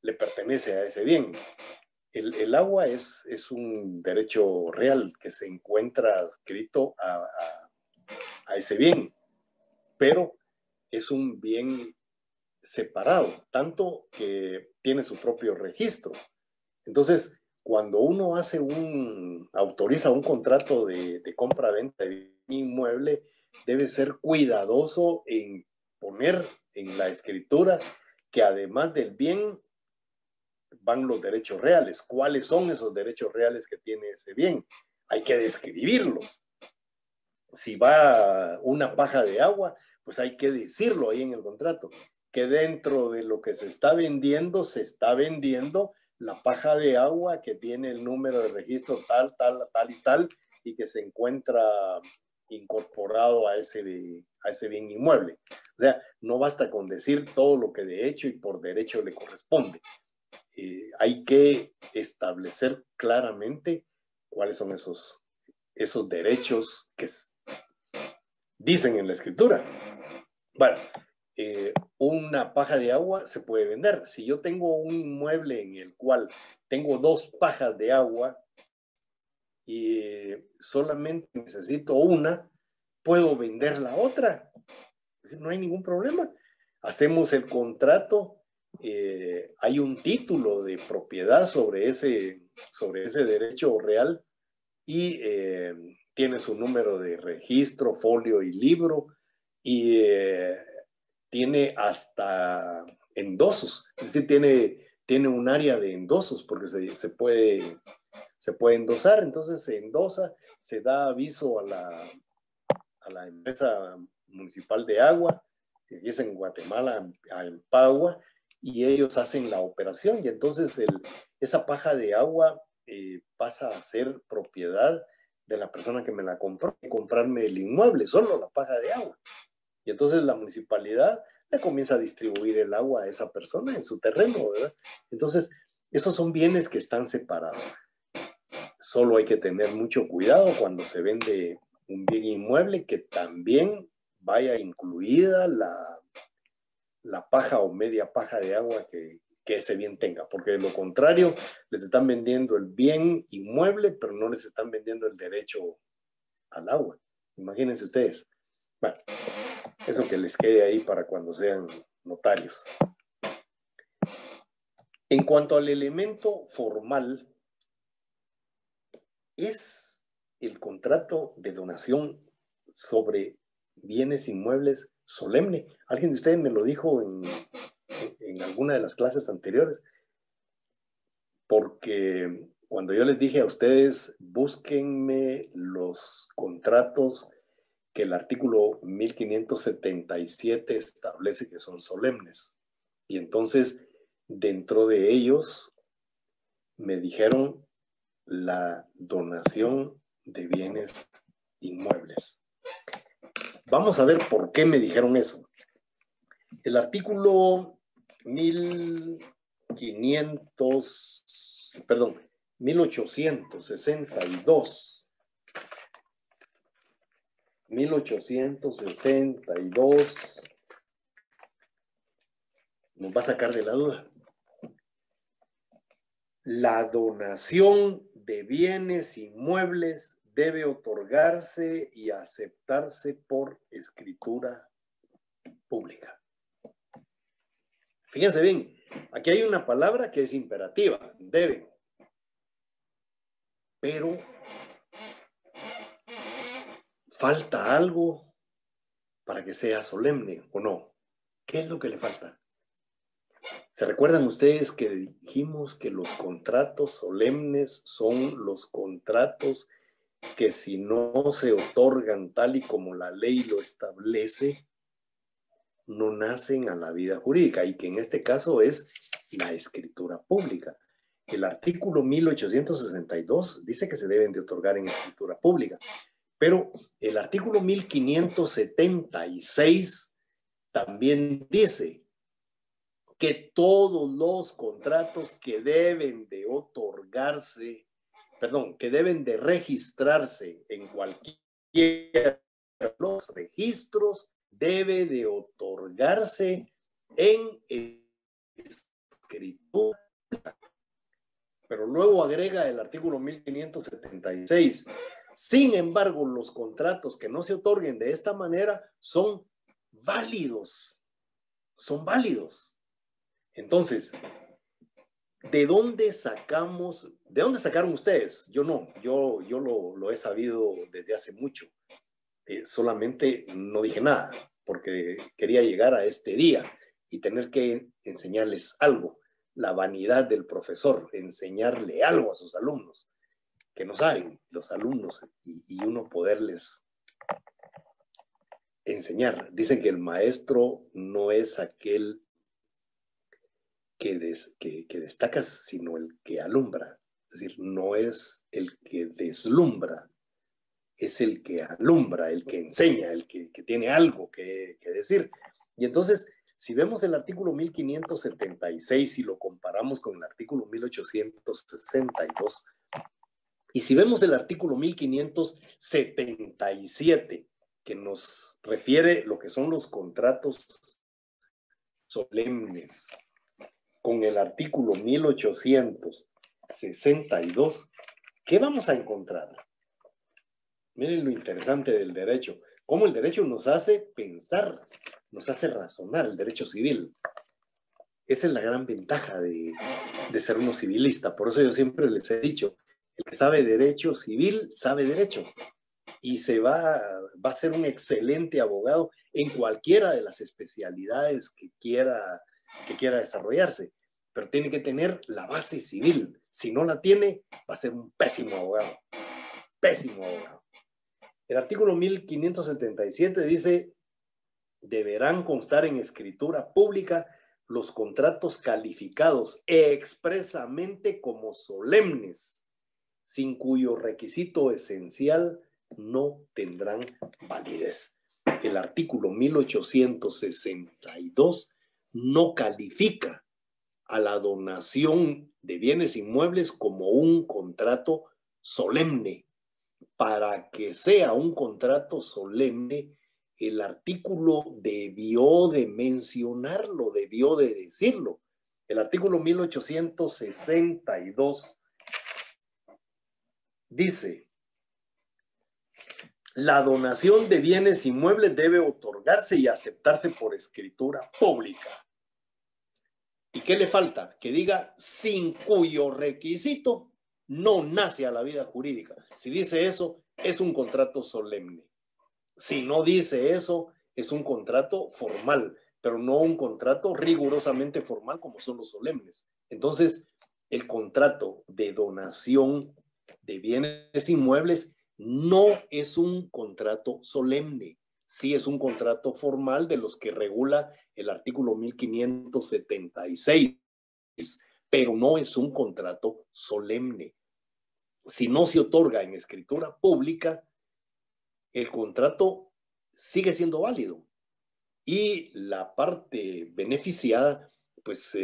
le pertenece a ese bien. El agua es un derecho real que se encuentra adscrito a ese bien, pero es un bien separado, tanto que tiene su propio registro. Entonces, cuando uno autoriza un contrato de compra-venta de un inmueble, debe ser cuidadoso en poner en la escritura que además del bien van los derechos reales. ¿Cuáles son esos derechos reales que tiene ese bien? Hay que describirlos. Si va una paja de agua, pues hay que decirlo ahí en el contrato, que dentro de lo que se está vendiendo la paja de agua que tiene el número de registro tal, tal, tal y tal, y que se encuentra incorporado a ese bien inmueble. O sea, no basta con decir todo lo que de hecho y por derecho le corresponde. Hay que establecer claramente cuáles son esos derechos que dicen en la escritura. Bueno, una paja de agua se puede vender. Si yo tengo un inmueble en el cual tengo 2 pajas de agua y solamente necesito una, puedo vender la otra. No hay ningún problema. Hacemos el contrato, hay un título de propiedad sobre ese derecho real y tiene su número de registro, folio y libro, y tiene hasta endosos, es decir, tiene un área de endosos porque se puede endosar. Entonces se endosa, se da aviso a la empresa municipal de agua, que es en Guatemala, a Empagua, y ellos hacen la operación, y entonces esa paja de agua pasa a ser propiedad de la persona que me la compró, y comprarme el inmueble, solo la paja de agua. Y entonces la municipalidad le comienza a distribuir el agua a esa persona en su terreno, ¿verdad? Entonces, esos son bienes que están separados. Solo hay que tener mucho cuidado cuando se vende un bien inmueble, que también vaya incluida la paja o media paja de agua que ese bien tenga, porque de lo contrario les están vendiendo el bien inmueble, pero no les están vendiendo el derecho al agua. Imagínense ustedes. Bueno, eso que les quede ahí para cuando sean notarios. En cuanto al elemento formal, es el contrato de donación sobre bienes inmuebles solemne. Alguien de ustedes me lo dijo en alguna de las clases anteriores, porque cuando yo les dije a ustedes, búsquenme los contratos que el artículo 1577 establece que son solemnes. Y entonces, dentro de ellos, me dijeron la donación de bienes inmuebles. Vamos a ver por qué me dijeron eso. El artículo 1862 nos va a sacar de la duda. La donación de bienes inmuebles debe otorgarse y aceptarse por escritura pública. Fíjense bien, aquí hay una palabra que es imperativa, deben. Pero falta algo para que sea solemne, ¿o no? ¿Qué es lo que le falta? ¿Se recuerdan ustedes que dijimos que los contratos solemnes son los contratos que si no se otorgan tal y como la ley lo establece, no nacen a la vida jurídica, y que en este caso es la escritura pública? El artículo 1862 dice que se deben de otorgar en escritura pública, pero el artículo 1576 también dice que todos los contratos que deben de otorgarse, que deben de registrarse en cualquier de los registros, debe de otorgarse en escritura. Pero luego agrega el artículo 1576. Sin embargo, los contratos que no se otorguen de esta manera son válidos. Son válidos. Entonces, ¿de dónde sacaron ustedes? Yo no, yo lo he sabido desde hace mucho. Solamente no dije nada, porque quería llegar a este día y tener que enseñarles algo. la vanidad del profesor, enseñarle algo a sus alumnos, que no saben los alumnos, y uno poderles enseñar. Dicen que el maestro no es aquel que destaca, sino el que alumbra. Es decir, no es el que deslumbra, es el que alumbra, el que enseña, el que tiene algo que decir. Y entonces, si vemos el artículo 1576 y lo comparamos con el artículo 1862, y si vemos el artículo 1577, que nos refiere lo que son los contratos solemnes, con el artículo 1862, ¿qué vamos a encontrar? Miren lo interesante del derecho, cómo el derecho nos hace pensar, nos hace razonar, el derecho civil. Esa es la gran ventaja de ser uno civilista. Por eso yo siempre les he dicho, el que sabe derecho civil, sabe derecho. Y va a ser un excelente abogado en cualquiera de las especialidades que quiera desarrollarse. Pero tiene que tener la base civil. Si no la tiene, va a ser un pésimo abogado. Pésimo abogado. El artículo 1577 dice: deberán constar en escritura pública los contratos calificados expresamente como solemnes, sin cuyo requisito esencial no tendrán validez. El artículo 1862 no califica a la donación de bienes inmuebles como un contrato solemne. Para que sea un contrato solemne, el artículo debió de mencionarlo, debió de decirlo. El artículo 1862 dice: la donación de bienes inmuebles debe otorgarse y aceptarse por escritura pública. ¿Y qué le falta? Que diga sin cuyo requisito no nace a la vida jurídica. Si dice eso, es un contrato solemne. Si no dice eso, es un contrato formal, pero no un contrato rigurosamente formal como son los solemnes. Entonces, el contrato de donación de bienes inmuebles no es un contrato solemne, sí es un contrato formal de los que regula el artículo 1576, pero no es un contrato solemne. Si no se otorga en escritura pública, el contrato sigue siendo válido y la parte beneficiada, pues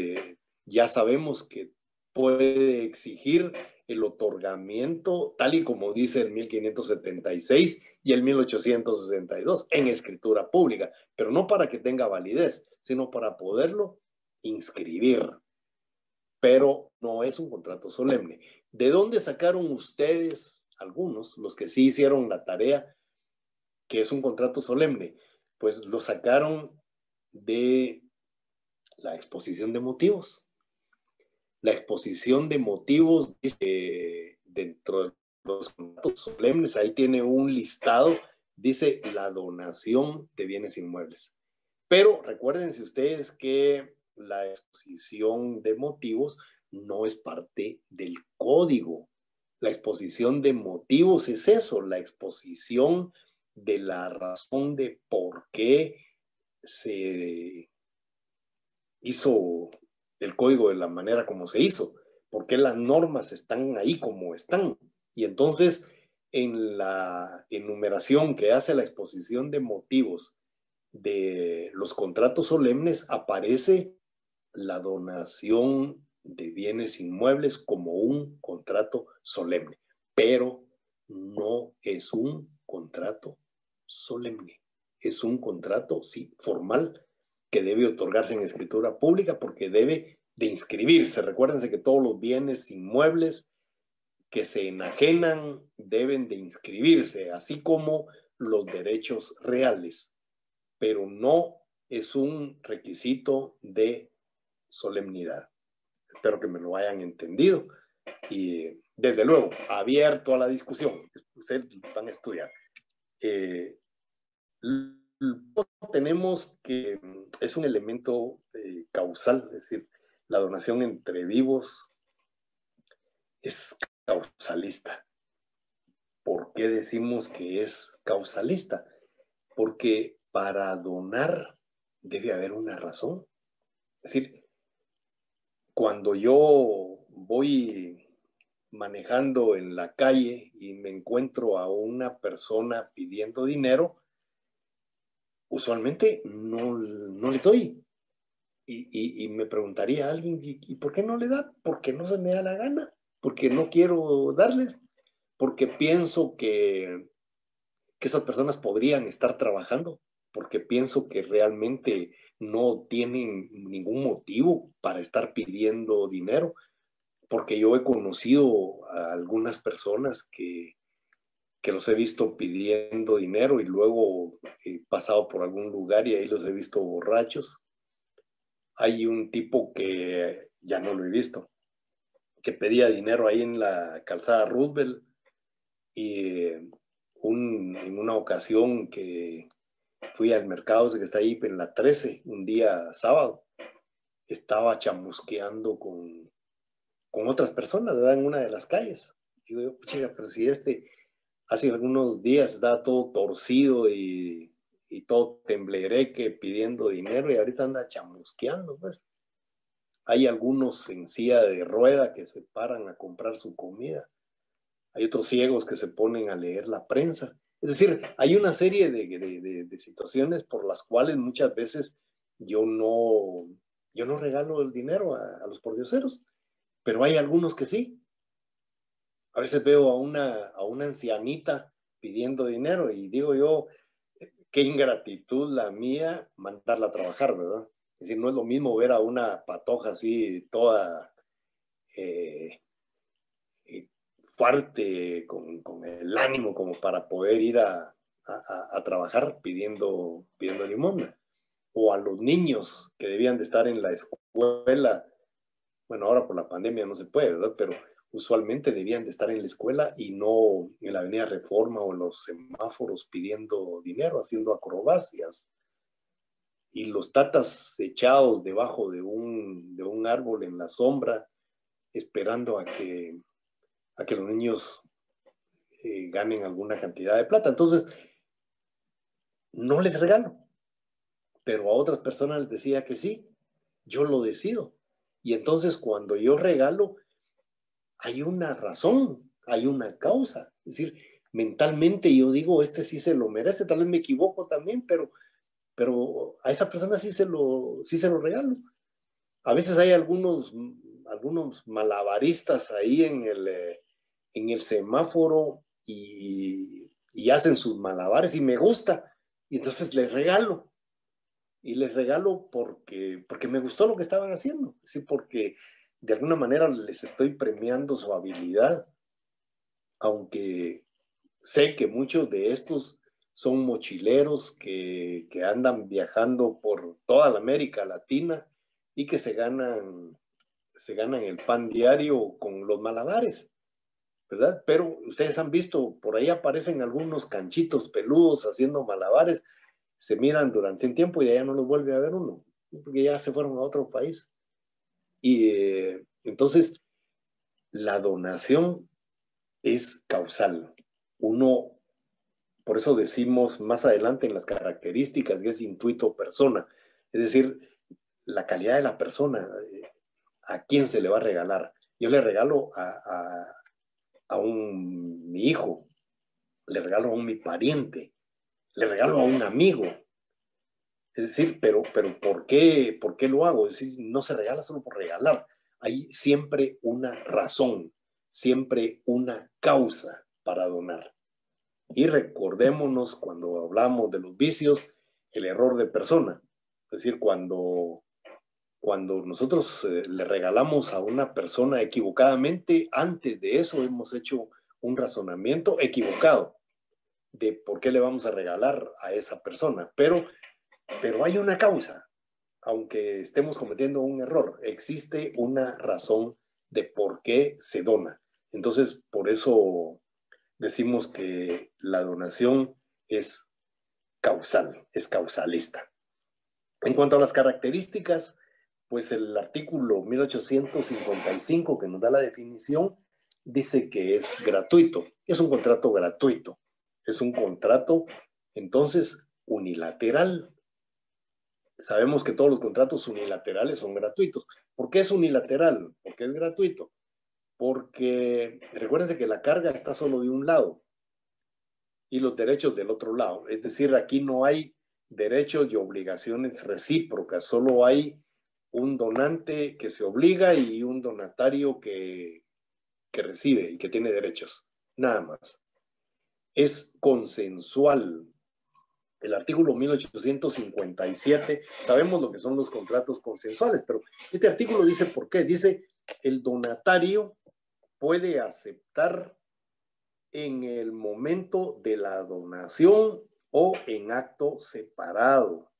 ya sabemos que puede exigir el otorgamiento, tal y como dice el 1576 y el 1862, en escritura pública, pero no para que tenga validez, sino para poderlo inscribir. Pero no es un contrato solemne. ¿De dónde sacaron ustedes, algunos, los que sí hicieron la tarea, que es un contrato solemne? Pues lo sacaron de la exposición de motivos. La exposición de motivos dentro de los contratos solemnes, ahí tiene un listado, dice la donación de bienes inmuebles. Pero recuérdense ustedes que la exposición de motivos no es parte del código. La exposición de motivos es eso, la exposición de la razón de por qué se hizo el código de la manera como se hizo, por qué las normas están ahí como están. Y entonces, en la enumeración que hace la exposición de motivos de los contratos solemnes, aparece la donación de bienes inmuebles como un contrato solemne, pero no es un contrato solemne, es un contrato, sí, formal, que debe otorgarse en escritura pública porque debe de inscribirse. Recuérdense que todos los bienes inmuebles que se enajenan deben de inscribirse, así como los derechos reales, pero no es un requisito de solemnidad. Espero que me lo hayan entendido y desde luego abierto a la discusión. Ustedes van a estudiar. Tenemos que es un elemento causal, es decir, la donación entre vivos es causalista. ¿Por qué decimos que es causalista? Porque para donar debe haber una razón. Es decir, cuando yo voy manejando en la calle y me encuentro a una persona pidiendo dinero, usualmente no le doy. Y me preguntaría a alguien, ¿y por qué no le da? Porque no se me da la gana, porque no quiero darles, porque pienso que esas personas podrían estar trabajando, porque pienso que realmente no tienen ningún motivo para estar pidiendo dinero, porque yo he conocido a algunas personas que los he visto pidiendo dinero y luego he pasado por algún lugar y ahí los he visto borrachos. Hay un tipo que ya no lo he visto, que pedía dinero ahí en la calzada Roosevelt y en una ocasión que fui al mercado que está ahí en la 13, un día sábado, estaba chamusqueando con otras personas, ¿verdad? En una de las calles. Digo yo, chica, pero si hace algunos días está todo torcido y todo temblereque pidiendo dinero y ahorita anda chamusqueando, pues. Hay algunos en silla de rueda que se paran a comprar su comida. Hay otros ciegos que se ponen a leer la prensa. Es decir, hay una serie de situaciones por las cuales muchas veces yo no regalo el dinero a los pordioseros, pero hay algunos que sí. A veces veo a una ancianita pidiendo dinero y digo yo, qué ingratitud la mía mandarla a trabajar, ¿verdad? Es decir, no es lo mismo ver a una patoja así toda eh, fuerte, con el ánimo como para poder ir a trabajar pidiendo limosna. O a los niños que debían de estar en la escuela, bueno, ahora por la pandemia no se puede, ¿verdad? Pero usualmente debían de estar en la escuela y no en la Avenida Reforma o en los semáforos pidiendo dinero, haciendo acrobacias. Y los tatas echados debajo de un árbol en la sombra, esperando a que los niños ganen alguna cantidad de plata. Entonces, no les regalo, pero a otras personas les decía que sí, yo lo decido. Y entonces cuando yo regalo, hay una razón, hay una causa. Es decir, mentalmente yo digo, este sí se lo merece, tal vez me equivoco también, pero a esa persona sí se lo regalo. A veces hay algunos malabaristas ahí en el semáforo y hacen sus malabares y me gusta. Y entonces les regalo. Y les regalo porque me gustó lo que estaban haciendo. Es decir, porque de alguna manera les estoy premiando su habilidad, aunque sé que muchos de estos son mochileros que andan viajando por toda la América Latina y que se ganan el pan diario con los malabares, ¿verdad? Pero ustedes han visto, por ahí aparecen algunos canchitos peludos haciendo malabares, se miran durante un tiempo y ya no los vuelve a ver uno, porque ya se fueron a otro país. Y entonces, la donación es causal. Uno, por eso decimos más adelante en las características que es intuito persona, es decir, la calidad de la persona, a quién se le va a regalar. Yo le regalo a mi hijo, le regalo a mi pariente, le regalo a un amigo. Es decir, pero ¿por qué lo hago? Es decir, no se regala solo por regalar. Hay siempre una razón, siempre una causa para donar. Y recordémonos cuando hablamos de los vicios, el error de persona. Es decir, cuando nosotros le regalamos a una persona equivocadamente, antes de eso hemos hecho un razonamiento equivocado de por qué le vamos a regalar a esa persona. Pero hay una causa, aunque estemos cometiendo un error, existe una razón de por qué se dona. Entonces, por eso decimos que la donación es causal, es causalista. En cuanto a las características, Pues el artículo 1855 que nos da la definición dice que es gratuito. Es un contrato gratuito. Es un contrato, entonces, unilateral. Sabemos que todos los contratos unilaterales son gratuitos. ¿Por qué es unilateral? ¿Por qué es gratuito? Porque recuérdense que la carga está solo de un lado y los derechos del otro lado. Es decir, aquí no hay derechos y obligaciones recíprocas, solo hay un donante que se obliga y un donatario que recibe y que tiene derechos. Nada más. Es consensual. El artículo 1857, sabemos lo que son los contratos consensuales, pero este artículo dice por qué. Dice, el donatario puede aceptar en el momento de la donación o en acto separado.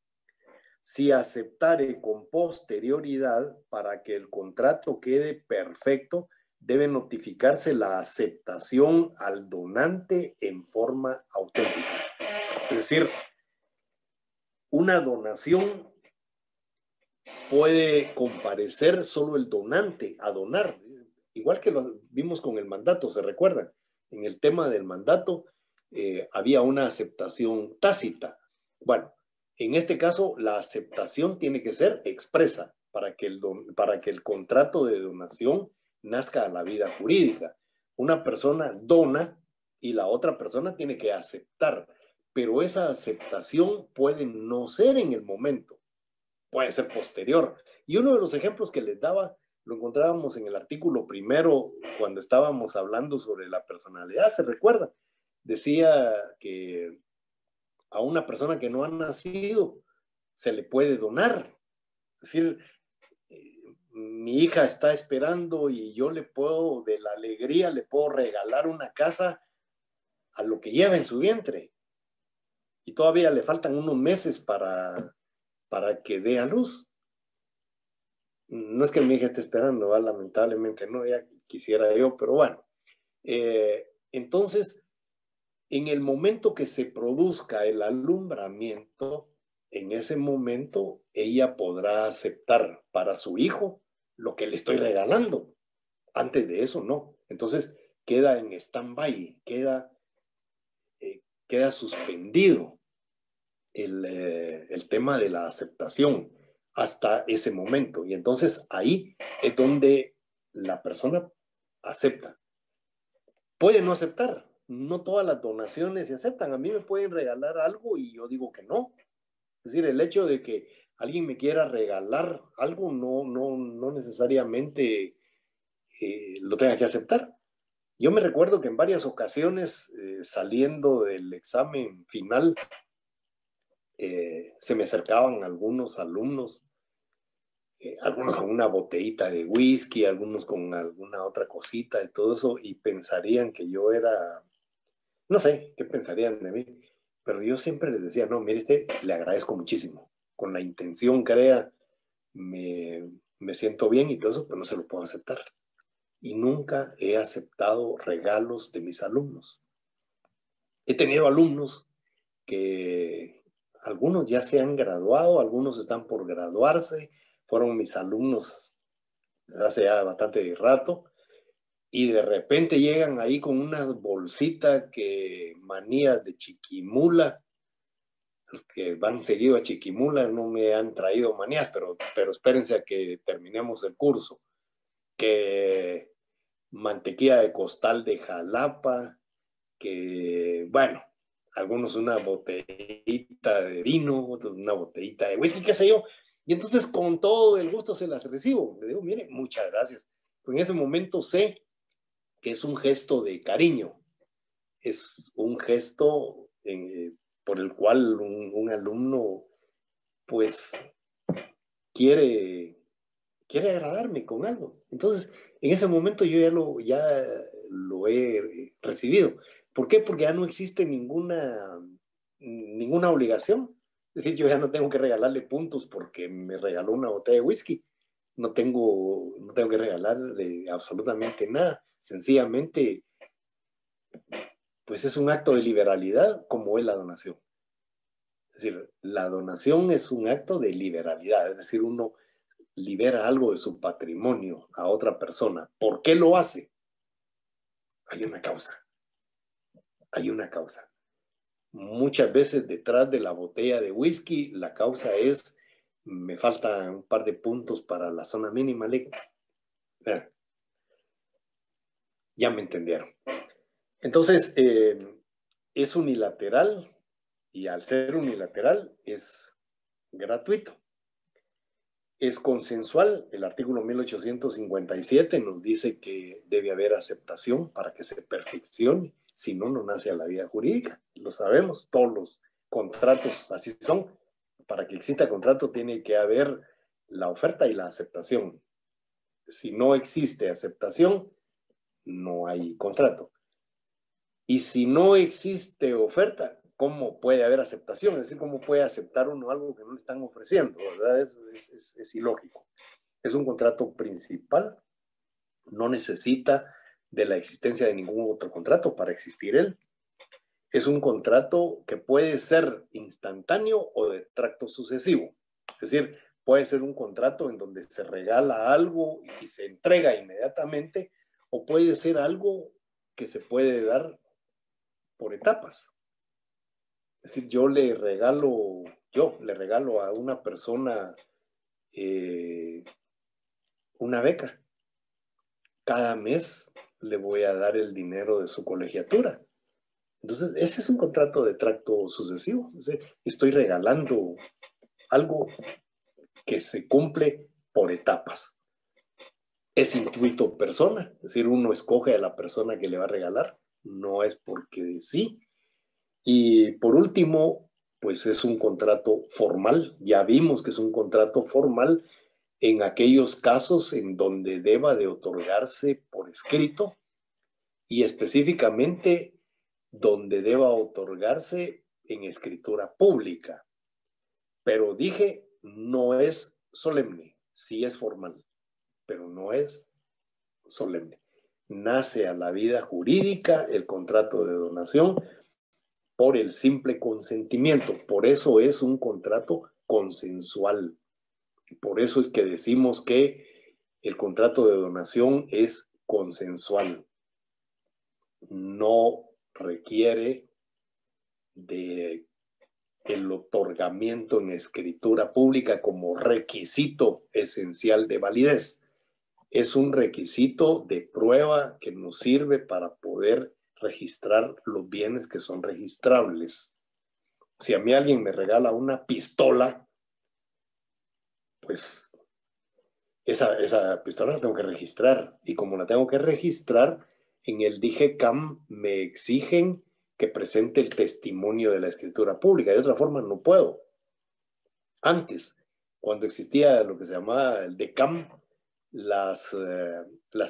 Si aceptare con posterioridad para que el contrato quede perfecto, debe notificarse la aceptación al donante en forma auténtica. Es decir, una donación puede comparecer solo el donante a donar, igual que lo vimos con el mandato, ¿se recuerdan? En el tema del mandato había una aceptación tácita. Bueno, en este caso la aceptación tiene que ser expresa para que el contrato de donación nazca a la vida jurídica. Una persona dona y la otra persona tiene que aceptar, pero esa aceptación puede no ser en el momento, puede ser posterior. Y uno de los ejemplos que les daba lo encontrábamos en el artículo primero cuando estábamos hablando sobre la personalidad, ¿se recuerda? Decía que a una persona que no ha nacido se le puede donar. Es decir, mi hija está esperando y yo le puedo, de la alegría, le puedo regalar una casa a lo que lleva en su vientre. Y todavía le faltan unos meses para que dé a luz. No es que mi hija esté esperando, ¿va? Lamentablemente no, ya quisiera yo, pero bueno. Entonces, en el momento que se produzca el alumbramiento, en ese momento ella podrá aceptar para su hijo lo que le estoy regalando. Antes de eso, no. Entonces, queda en stand-by, queda suspendido el tema de la aceptación hasta ese momento. Y entonces ahí es donde la persona acepta. Puede no aceptar. No todas las donaciones se aceptan. A mí me pueden regalar algo y yo digo que no. Es decir, el hecho de que alguien me quiera regalar algo no necesariamente lo tenga que aceptar. Yo me recuerdo que en varias ocasiones, saliendo del examen final, se me acercaban algunos alumnos, algunos con una botellita de whisky, algunos con alguna otra cosita y todo eso, y pensarían que yo era, no sé, qué pensarían de mí, pero yo siempre les decía, no, mire, le agradezco muchísimo, con la intención, crea, me siento bien y todo eso, pero no se lo puedo aceptar. Y nunca he aceptado regalos de mis alumnos. He tenido alumnos que algunos ya se han graduado, algunos están por graduarse, fueron mis alumnos desde hace ya bastante rato, y de repente llegan ahí con unas bolsitas que manías de Chiquimula. Los que van seguido a Chiquimula no me han traído manías, pero espérense a que terminemos el curso. Que mantequilla de costal de Jalapa, que, bueno, algunos una botellita de vino, otros una botellita de whisky, qué sé yo. Y entonces con todo el gusto se las recibo. Le digo, mire, muchas gracias. En ese momento sé que es un gesto de cariño, es un gesto por el cual un alumno pues quiere agradarme con algo. Entonces, en ese momento yo ya lo he recibido. ¿Por qué? Porque ya no existe ninguna obligación. Es decir, yo ya no tengo que regalarle puntos porque me regaló una botella de whisky. No tengo que regalarle absolutamente nada. Sencillamente, pues es un acto de liberalidad como es la donación. Es decir, la donación es un acto de liberalidad. Es decir, uno libera algo de su patrimonio a otra persona, ¿por qué lo hace? Hay una causa. Hay una causa. Muchas veces detrás de la botella de whisky, la causa es, me faltan un par de puntos para la zona mínima. Ya me entendieron. Entonces, es unilateral y al ser unilateral es gratuito. Es consensual. El artículo 1857 nos dice que debe haber aceptación para que se perfeccione. Si no, no nace a la vida jurídica. Lo sabemos, todos los contratos así son. Para que exista contrato tiene que haber la oferta y la aceptación. Si no existe aceptación, no hay contrato. Y si no existe oferta, ¿cómo puede haber aceptación? Es decir, ¿cómo puede aceptar uno algo que no le están ofreciendo? ¿Verdad? Es ilógico. Es un contrato principal, no necesita de la existencia de ningún otro contrato para existir él. Es un contrato que puede ser instantáneo o de tracto sucesivo. Es decir, puede ser un contrato en donde se regala algo y se entrega inmediatamente, o puede ser algo que se puede dar por etapas. Es decir, yo le regalo a una persona una beca. Cada mes le voy a dar el dinero de su colegiatura. Entonces, ese es un contrato de tracto sucesivo. Es decir, estoy regalando algo que se cumple por etapas. Es intuito persona, es decir, uno escoge a la persona que le va a regalar, no es porque sí. Y por último, pues es un contrato formal. Ya vimos que es un contrato formal en aquellos casos en donde deba de otorgarse por escrito y específicamente donde deba otorgarse en escritura pública. Pero dije, no es solemne, sí es formal, pero no es solemne. Nace a la vida jurídica el contrato de donación por el simple consentimiento. Por eso es un contrato consensual. Por eso es que decimos que el contrato de donación es consensual. No requiere de el otorgamiento en escritura pública como requisito esencial de validez. Es un requisito de prueba que nos sirve para poder registrar los bienes que son registrables. Si a mí alguien me regala una pistola, pues esa pistola la tengo que registrar. Y como la tengo que registrar, en el DIGECAM me exigen que presente el testimonio de la escritura pública. De otra forma, no puedo. Antes, cuando existía lo que se llamaba el DECAM, las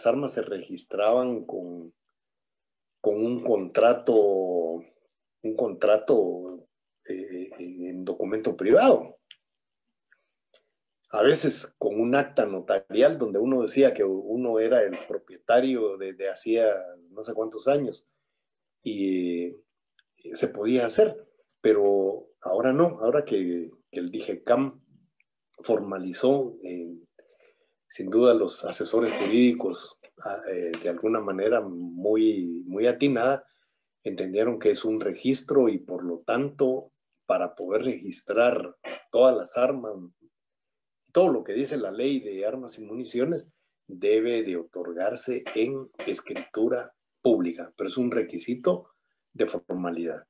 armas se registraban con un contrato en documento privado. A veces con un acta notarial donde uno decía que uno era el propietario de hacía no sé cuántos años y se podía hacer, pero ahora no, ahora que el DIGECAM formalizó, sin duda los asesores jurídicos de alguna manera muy atinada entendieron que es un registro y por lo tanto para poder registrar todas las armas, todo lo que dice la ley de armas y municiones debe de otorgarse en escritura pública, pero es un requisito de formalidad.